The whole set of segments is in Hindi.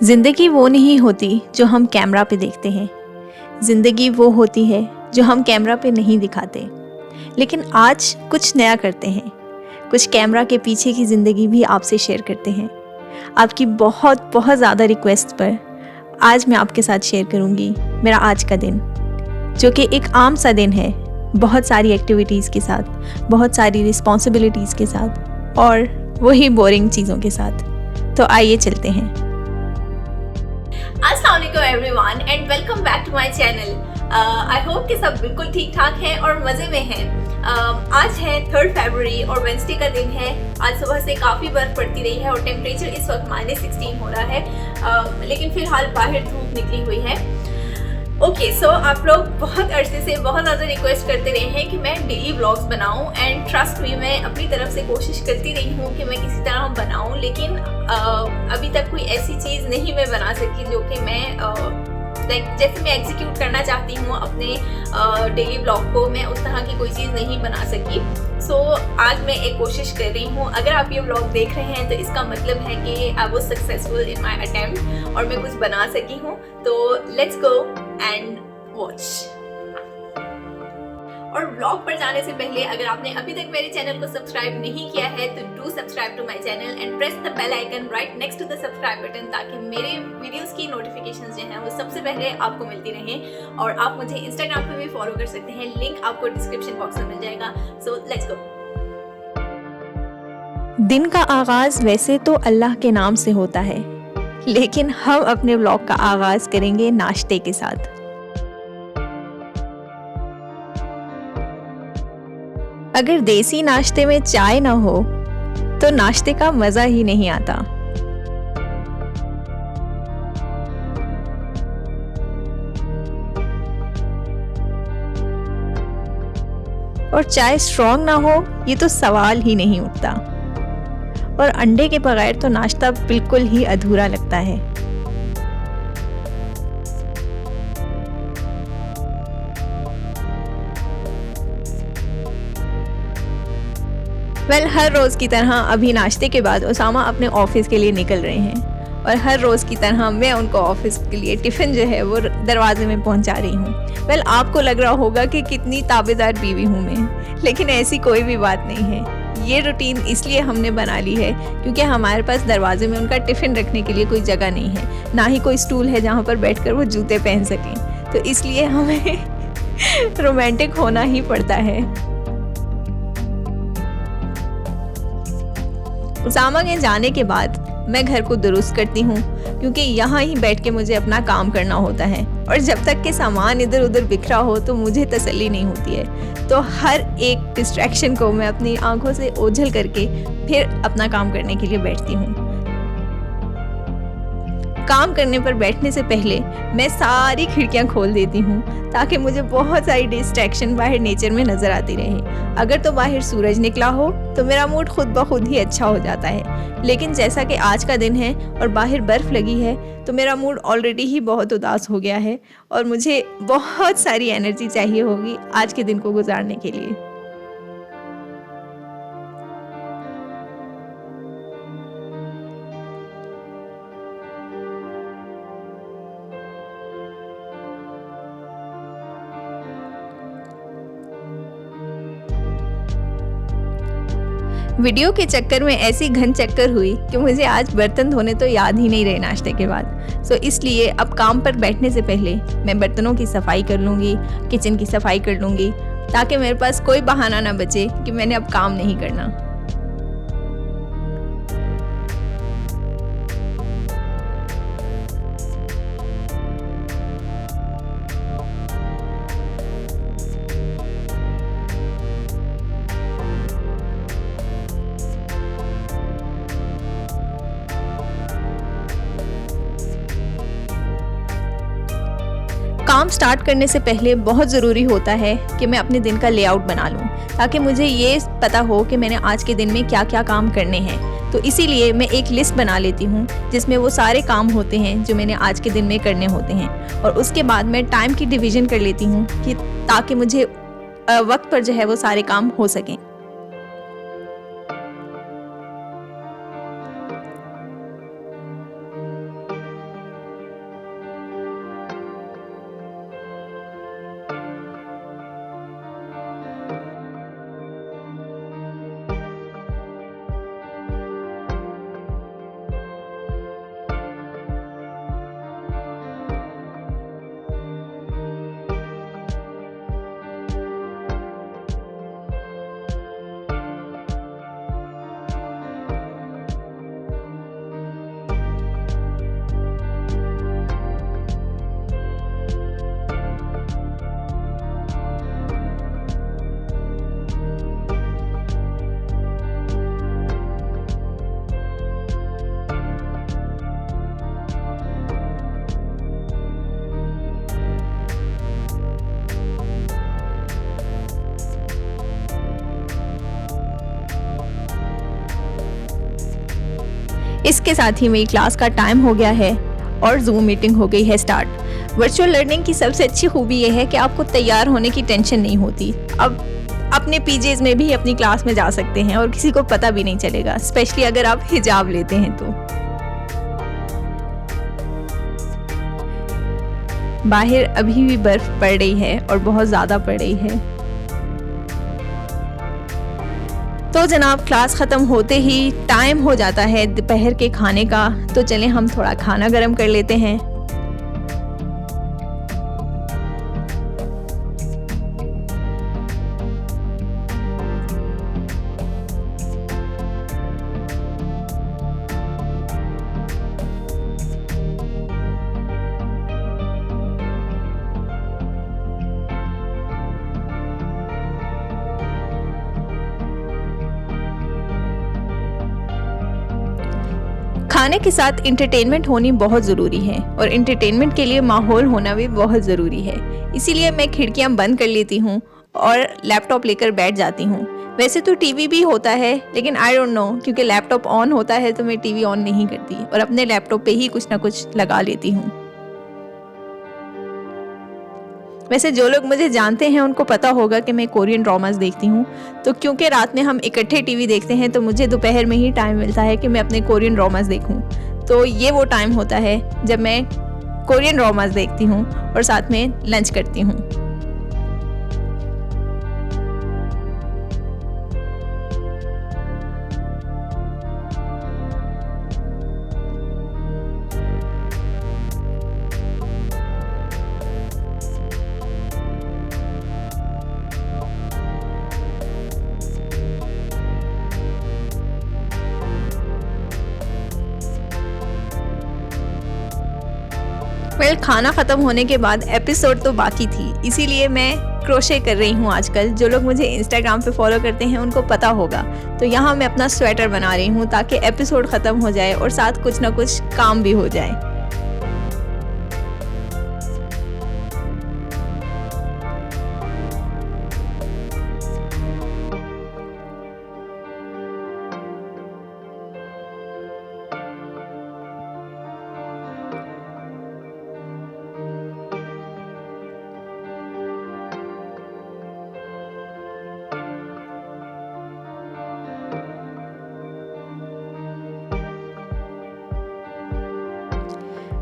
ज़िंदगी वो नहीं होती जो हम कैमरा पे देखते हैं। ज़िंदगी वो होती है जो हम कैमरा पे नहीं दिखाते। लेकिन आज कुछ नया करते हैं। कुछ कैमरा के पीछे की ज़िंदगी भी आपसे शेयर करते हैं। आपकी बहुत बहुत ज़्यादा रिक्वेस्ट पर आज मैं आपके साथ शेयर करूँगी मेरा आज का दिन, जो कि एक आम सा दिन है, बहुत सारी एक्टिविटीज़ के साथ, बहुत सारी रिस्पॉन्सिबिलिटीज़ के साथ और वही बोरिंग चीज़ों के साथ। तो आइए चलते हैं। अस्सलाम वालेकुम everyone and welcome back to my channel. I hope कि सब बिल्कुल ठीक ठाक हैं और मज़े में हैं। आज है 3 फरवरी और वेंसडे का दिन है। आज सुबह से काफ़ी बर्फ़ पड़ती रही है और टेम्परेचर इस वक्त -16 हो रहा है, लेकिन फ़िलहाल बाहर धूप निकली हुई है। ओके, सो आप लोग बहुत अरसे से बहुत ज़्यादा रिक्वेस्ट करते रहे हैं कि मैं डेली व्लॉग्स बनाऊं एंड ट्रस्ट मी, मैं अपनी तरफ से कोशिश करती रही हूं कि मैं किसी तरह बनाऊं, लेकिन अभी तक कोई ऐसी चीज़ नहीं मैं बना सकी जो कि मैं जैसे मैं एग्जीक्यूट करना चाहती हूँ अपने डेली ब्लॉग को, मैं उस तरह की कोई चीज़ नहीं बना सकी। सो आज मैं एक कोशिश कर रही हूँ। अगर आप ये ब्लॉग देख रहे हैं तो इसका मतलब है कि I was successful in my attempt और मैं कुछ बना सकी हूँ। तो लेट्स गो एंड वॉच। और ब्लॉग पर जाने से पहले अगर आपने अभी तक मेरे चैनल को सब्सक्राइब नहीं किया है तो do subscribe to my channel and press the bell icon right next to the subscribe button, ताकि मेरे वीडियोस की नोटिफिकेशंस जो हैं वो सबसे पहले आपको मिलती रहें। और आप मुझे इंस्टाग्राम पे भी फॉलो कर सकते हैं, लिंक आपको डिस्क्रिप्शन बॉक्स में मिल जाएगा। So let's go. दिन का आगाज़ वैसे तो अल्लाह के नाम से होता है, लेकिन हम अपने व्लॉग का आगाज़ करेंगे नाश्ते के साथ। अगर देसी नाश्ते में चाय ना हो तो नाश्ते का मज़ा ही नहीं आता। और चाय स्ट्रॉन्ग ना हो ये तो सवाल ही नहीं उठता। और अंडे के बगैर तो नाश्ता बिल्कुल ही अधूरा लगता है। हर रोज़ की तरह अभी नाश्ते के बाद उसामा अपने ऑफिस के लिए निकल रहे हैं और हर रोज़ की तरह मैं उनको ऑफिस के लिए टिफ़िन जो है वो दरवाजे में पहुंचा रही हूँ। आपको लग रहा होगा कि कितनी ताबेदार बीवी हूँ मैं, लेकिन ऐसी कोई भी बात नहीं है। ये रूटीन इसलिए हमने बना ली है क्योंकि हमारे पास दरवाजे में उनका टिफ़िन रखने के लिए कोई जगह नहीं है, ना ही कोई स्टूल है जहाँ पर बैठ कर वो जूते पहन सकें। तो इसलिए हमें रोमांटिक होना ही पड़ता है। उसामा के जाने के बाद मैं घर को दुरुस्त करती हूँ क्योंकि यहाँ ही बैठ के मुझे अपना काम करना होता है और जब तक के सामान इधर उधर बिखरा हो तो मुझे तसल्ली नहीं होती है। तो हर एक डिस्ट्रैक्शन को मैं अपनी आंखों से ओझल करके फिर अपना काम करने के लिए बैठती हूँ। काम करने पर बैठने से पहले मैं सारी खिड़कियां खोल देती हूँ ताकि मुझे बहुत सारी डिस्ट्रैक्शन बाहर नेचर में नज़र आती रहे। अगर तो बाहर सूरज निकला हो तो मेरा मूड खुद ब खुद ही अच्छा हो जाता है, लेकिन जैसा कि आज का दिन है और बाहर बर्फ़ लगी है तो मेरा मूड ऑलरेडी ही बहुत उदास हो गया है और मुझे बहुत सारी एनर्जी चाहिए होगी आज के दिन को गुजारने के लिए। वीडियो के चक्कर में ऐसी घन चक्कर हुई कि मुझे आज बर्तन धोने तो याद ही नहीं रहे नाश्ते के बाद। सो इसलिए अब काम पर बैठने से पहले मैं बर्तनों की सफाई कर लूँगी, किचन की सफाई कर लूँगी, ताकि मेरे पास कोई बहाना ना बचे कि मैंने अब काम नहीं करना। काम स्टार्ट करने से पहले बहुत ज़रूरी होता है कि मैं अपने दिन का लेआउट बना लूँ, ताकि मुझे ये पता हो कि मैंने आज के दिन में क्या क्या काम करने हैं। तो इसीलिए मैं एक लिस्ट बना लेती हूँ जिसमें वो सारे काम होते हैं जो मैंने आज के दिन में करने होते हैं, और उसके बाद मैं टाइम की डिवीज़न कर लेती हूँ कि ताकि मुझे वक्त पर जो है वो सारे काम हो सकें। इसके साथ ही मेरी क्लास का टाइम हो गया है और जूम मीटिंग हो गई है स्टार्ट। वर्चुअल लर्निंग की सबसे अच्छी खूबी यह है कि आपको तैयार होने की टेंशन नहीं होती। अब अपने पीजेज में भी अपनी क्लास में जा सकते हैं और किसी को पता भी नहीं चलेगा, स्पेशली अगर आप हिजाब लेते हैं तो। बाहर अभी भी बर्फ पड़ रही है और बहुत ज़्यादा पड़ रही है। तो जनाब, क्लास ख़त्म होते ही टाइम हो जाता है दोपहर के खाने का, तो चलें हम थोड़ा खाना गर्म कर लेते हैं। खाने के साथ इंटरटेनमेंट होनी बहुत ज़रूरी है और इंटरटेनमेंट के लिए माहौल होना भी बहुत ज़रूरी है। इसीलिए मैं खिड़कियां बंद कर लेती हूँ और लैपटॉप लेकर बैठ जाती हूँ। वैसे तो टीवी भी होता है, लेकिन आई डोंट नो, क्योंकि लैपटॉप ऑन होता है तो मैं टीवी ऑन नहीं करती और अपने लैपटॉप पे ही कुछ ना कुछ लगा लेती हूँ। वैसे जो लोग मुझे जानते हैं उनको पता होगा कि मैं कोरियन ड्रामास देखती हूँ, तो क्योंकि रात में हम इकट्ठे टीवी देखते हैं तो मुझे दोपहर में ही टाइम मिलता है कि मैं अपने कोरियन ड्रामास देखूँ। तो ये वो टाइम होता है जब मैं कोरियन ड्रामास देखती हूँ और साथ में लंच करती हूँ। खाना ख़त्म होने के बाद एपिसोड तो बाकी थी, इसीलिए मैं क्रोशे कर रही हूँ आजकल। जो लोग मुझे इंस्टाग्राम पे फॉलो करते हैं उनको पता होगा। तो यहाँ मैं अपना स्वेटर बना रही हूँ ताकि एपिसोड ख़त्म हो जाए और साथ कुछ ना कुछ काम भी हो जाए।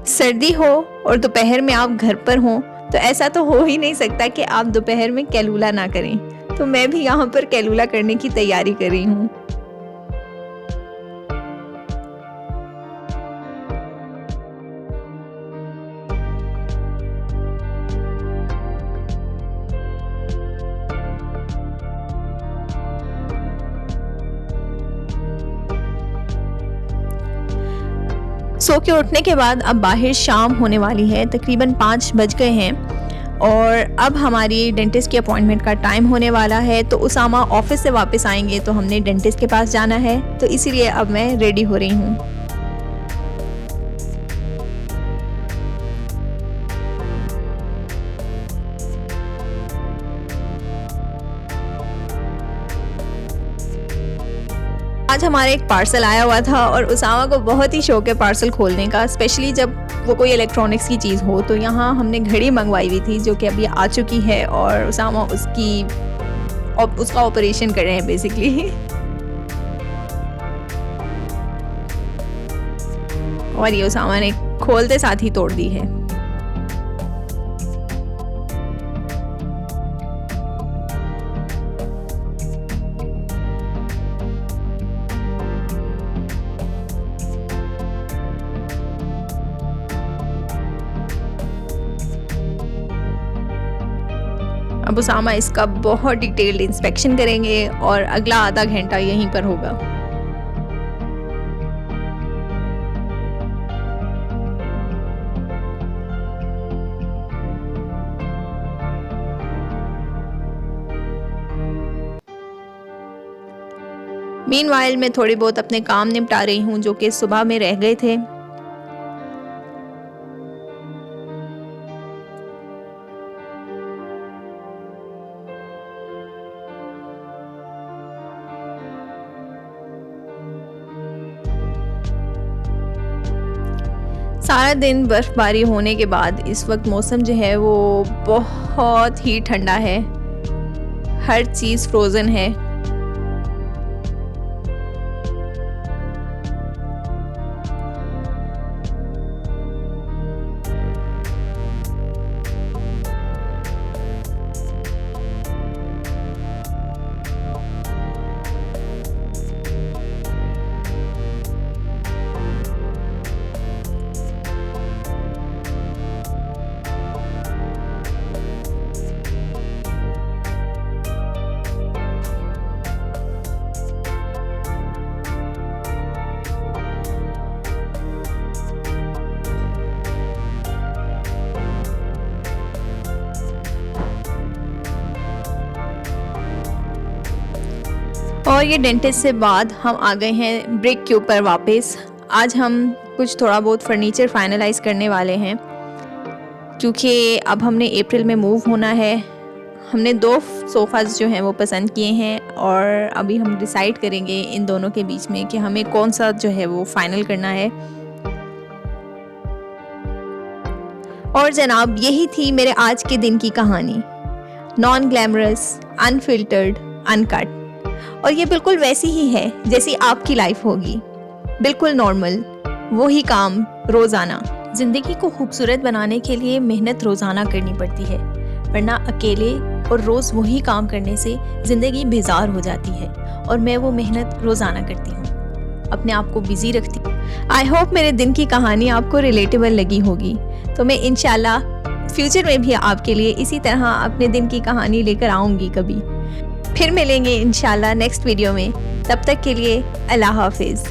सर्दी हो और दोपहर में आप घर पर हों तो ऐसा तो हो ही नहीं सकता कि आप दोपहर में कैलूला ना करें। तो मैं भी यहाँ पर कैलूला करने की तैयारी कर रही हूँ। सो के उठने के बाद अब बाहर शाम होने वाली है, तकरीबन 5 बज गए हैं और अब हमारी डेंटिस्ट की अपॉइंटमेंट का टाइम होने वाला है। तो उसामा ऑफिस से वापस आएंगे तो हमने डेंटिस्ट के पास जाना है, तो इसीलिए अब मैं रेडी हो रही हूँ। आज हमारे एक पार्सल आया हुआ था और उसामा को बहुत ही शौक है पार्सल खोलने का, स्पेशली जब वो कोई इलेक्ट्रॉनिक्स की चीज़ हो। तो यहाँ हमने घड़ी मंगवाई हुई थी जो कि अभी आ चुकी है और उसामा उसका ऑपरेशन कर रहे हैं बेसिकली। और ये उसामा ने खोलते साथ ही तोड़ दी है। अब उसामा इसका बहुत डिटेल्ड इंस्पेक्शन करेंगे और अगला आधा घंटा यहीं पर होगा। मीनवाइल मैं थोड़ी बहुत अपने काम निपटा रही हूँ जो कि सुबह में रह गए थे। सारा दिन बर्फ़बारी होने के बाद इस वक्त मौसम जो है वो बहुत ही ठंडा है, हर चीज़ फ्रोज़न है। और ये डेंटिस्ट से बाद हम आ गए हैं ब्रिक के ऊपर वापस। आज हम कुछ थोड़ा बहुत फर्नीचर फाइनलाइज करने वाले हैं, क्योंकि अब हमने अप्रैल में मूव होना है। हमने 2 सोफ़ाज़ जो हैं वो पसंद किए हैं और अभी हम डिसाइड करेंगे इन दोनों के बीच में कि हमें कौन सा जो है वो फ़ाइनल करना है। और जनाब, यही थी मेरे आज के दिन की कहानी। नॉन ग्लैमरस, अनफिल्टर्ड, अनकट, और ये बिल्कुल वैसी ही है जैसी आपकी लाइफ होगी, बिल्कुल नॉर्मल, वही काम रोज़ाना। ज़िंदगी को खूबसूरत बनाने के लिए मेहनत रोज़ाना करनी पड़ती है, वरना अकेले और रोज़ वही काम करने से ज़िंदगी बेजार हो जाती है। और मैं वो मेहनत रोज़ाना करती हूँ, अपने आप को बिज़ी रखती हूँ। आई होप मेरे दिन की कहानी आपको रिलेटेबल लगी होगी। तो मैं इंशाल्लाह फ्यूचर में भी आपके लिए इसी तरह अपने दिन की कहानी लेकर आऊँगी कभी। फिर मिलेंगे इंशाल्लाह नेक्स्ट वीडियो में। तब तक के लिए अल्लाह हाफिज़।